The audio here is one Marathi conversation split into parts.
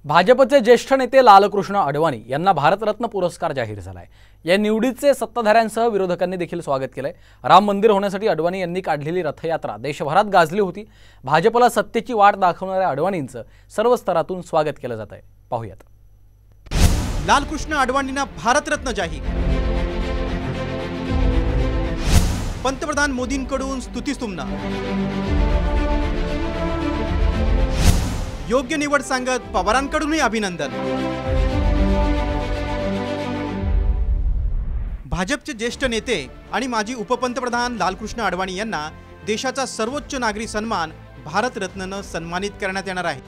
भाजपचे ज्येष्ठ नेते लालकृष्ण अडवाणी यांना भारतरत्न पुरस्कार जाहीर झालाय। या निवडीचे सत्ताधाऱ्यांसह विरोधकांनी देखील स्वागत केलंय। राम मंदिर होण्यासाठी अडवाणी यांनी काढलेली रथयात्रा देशभरात गाजली होती। भाजपला सत्तेची वाट दाखवणाऱ्या अडवाणींचं सर्व स्तरातून स्वागत केलं जात आहे। पाहूयात। लालकृष्ण अडवाणींना भारतरत्न जाहीर। पंतप्रधान मोदींकडून स्तुतिस्तुमना। योग्य निवड सांगत पवारांकडूनही अभिनंदन। भाजपचे ज्येष्ठ नेते आणि माजी उपपंतप्रधान लालकृष्ण अडवाणी यांना देशाचा सर्वोच्च नागरी सन्मान भारतरत्नने सन्मानित करण्यात येणार आहे।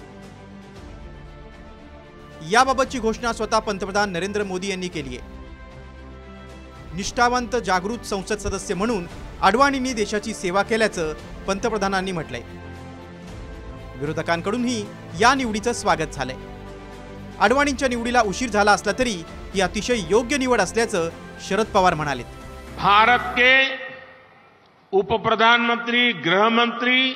याबाबतची घोषणा स्वतः पंतप्रधान नरेंद्र मोदी यांनी केली आहे। निष्ठावंत जागृत संसद सदस्य म्हणून अडवाणींनी देशाची सेवा केल्याचं पंतप्रधानांनी म्हटलंय। विरोधकांकडूनही या निवडीचं स्वागत झालंय। अडवाणींच्या निवडीला उशीर झाला असला तरी ही अतिशय योग्य निवड असल्याचं शरद पवार म्हणाले। भारत के उप प्रधानमंत्री, गृह मंत्री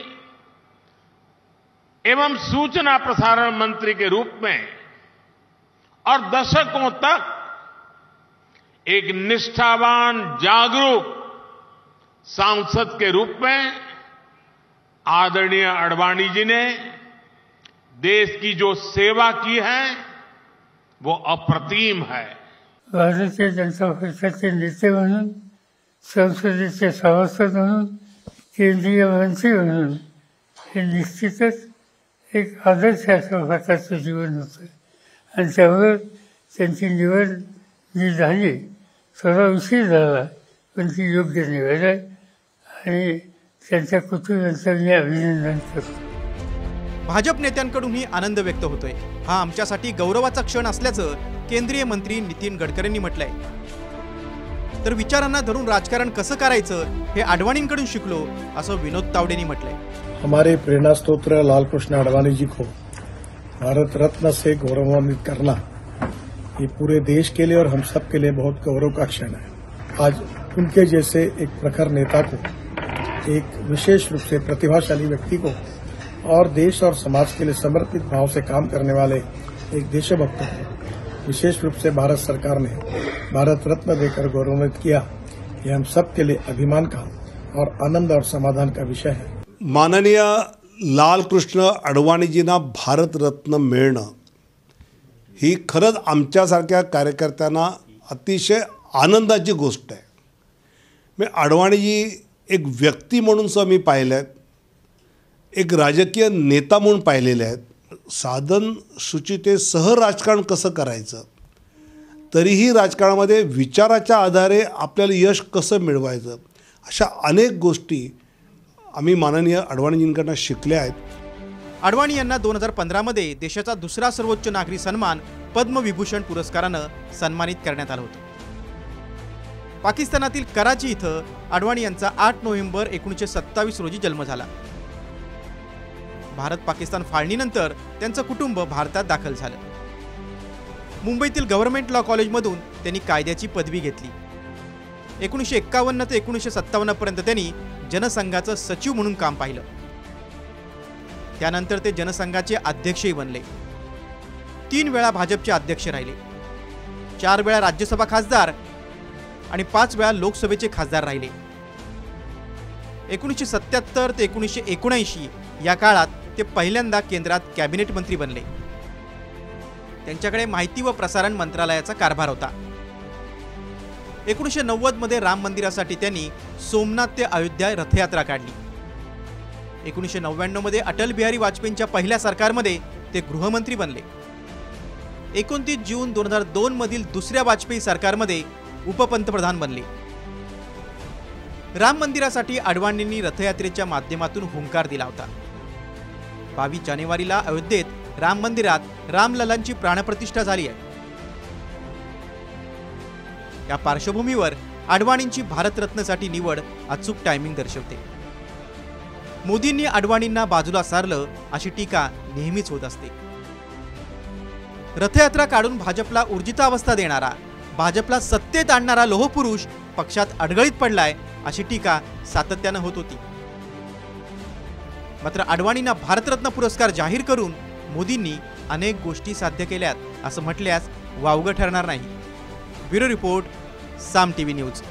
एवं सूचना प्रसारण मंत्री के रूप में और दशकों तक एक निष्ठावान जागरूक सांसद के रूप में आदरणीय अडवाणी जी ने देश की जो सेवा की है वो अप्रतिम है। भारतीय जनता पक्षाचे नेते म्हणून, संसदेचे सभासद म्हणून, केंद्रीय मंत्री म्हणून हे निश्चितच एक आदर्श स्वभावाचं जीवन होतं आणि त्यामुळे त्यांची निवड जी झाली थोडा उशीर झाला पण ती योग्य निवड आहे आणि त्यांच्या कुटुंबियांचं मी अभिनंदन करतो। भाजप नेत्यांकडूनही आनंद व्यक्त होतोय। हा आमच्यासाठी गौरवाचा क्षण असल्याचं केंद्रीय मंत्री नितीन गडकरींनी म्हटलंय। तर विचारांना धरून राजकारण कसं करायचं हे अडवाणींकडून शिकलो असं विनोद तावडेंनी म्हटलंय। हमारे प्रेरणा स्त्रोत्र लालकृष्ण अडवाणी जी को भारत रत्न से गौरवान्वित करना ये पूरे देश के लिए और हम सब के लिए बहुत गौरव का क्षण है। आज उनके जैसे एक प्रखर नेता को, एक विशेष रूप से प्रतिभाशाली व्यक्ति को और देश और समाज के लिए समर्पित भाव से काम करने वाले एक देशभक्त को विशेष रूप से भारत सरकार ने भारत रत्न देकर गौरवान्वित किया, यह हम सब के लिए अभिमान का और आनंद और समाधान का विषय है। माननीय लालकृष्ण अडवाणीजींना भारत रत्न मिळणं ही खरंच आमच्यासारख्या कार्यकर्त्यांना अतिशय आनंदाची गोष्ट आहे। मी अडवाणीजी एक व्यक्ती म्हणून सुद्धा मी पाहिले आहेत, एक राजकीय नेता म्हणून पाहिलेले आहेत। साधन सूचितेसह राजकारण कसं करायचं, तरीही राजकारणामध्ये विचाराच्या आधारे आपल्याला यश कसं मिळवायचं, अशा अनेक गोष्टी आम्ही माननीय अडवाणीजींकडून शिकल्या आहेत। अडवाणी यांना 2015 मध्ये देशाचा दुसरा सर्वोच्च नागरी सन्मान पद्मविभूषण पुरस्कारानं सन्मानित करण्यात आलं होतं। पाकिस्तानातील कराची इथं अडवाणी यांचा 8 नोव्हेंबर 1927 रोजी जन्म झाला। भारत पाकिस्तान फाळणीनंतर त्यांचं कुटुंब भारतात दाखल झालं। मुंबईतील गव्हर्नमेंट लॉ कॉलेजमधून त्यांनी कायद्याची पदवी घेतली। 1951 ते 1957 पर्यंत त्यांनी जनसंघाचं सचिव म्हणून काम पाहिलं। त्यानंतर ते जनसंघाचे अध्यक्षही बनले। 3 वेळा भाजपचे अध्यक्ष राहिले, 4 वेळा राज्यसभा खासदार आणि 5 वेळा लोकसभेचे खासदार राहिले। 1977 ते 1979 या काळात ते पहिल्यांदा केंद्रात कॅबिनेट मंत्री बनले। त्यांच्याकडे माहिती व प्रसारण मंत्रालयाचा कारभार होता। 1990 मध्ये राम मंदिरासाठी त्यांनी सोमनाथ ते अयोध्या रथयात्रा काढली। 1999 मध्ये अटल बिहारी वाजपेयींच्या पहिल्या सरकारमध्ये ते गृहमंत्री बनले। 29 जून 2002 मधील दुसऱ्या वाजपेयी सरकारमध्ये उपपंतप्रधान बनले। राम मंदिरासाठी अडवाणींनी रथयात्रेच्या माध्यमातून हुंकार दिला होता। 22 जानेवारीला अयोध्येत राम मंदिरात रामललांची प्राणप्रतिष्ठा झाली आहे। या पार्श्वभूमीवर अडवाणींची भारतरत्नसाठी निवड अचूक टायमिंग दर्शवते। मोदींनी अडवाणींना बाजूला सारलं अशी टीका नेहमीच होत असते। रथयात्रा काढून भाजपला ऊर्जितावस्था देणारा, भाजपला सत्तेत आणणारा लोहपुरुष पक्षात अडगळीत पडलाय अशी टीका सातत्यानं होत होती। मात्र अडवाणींना भारतरत्न पुरस्कार जाहीर करून मोदींनी अनेक गोष्टी साध्य केल्यात असं म्हटल्यास वावगं ठरणार नाही. ब्युरो रिपोर्ट, साम टीव्ही न्यूज.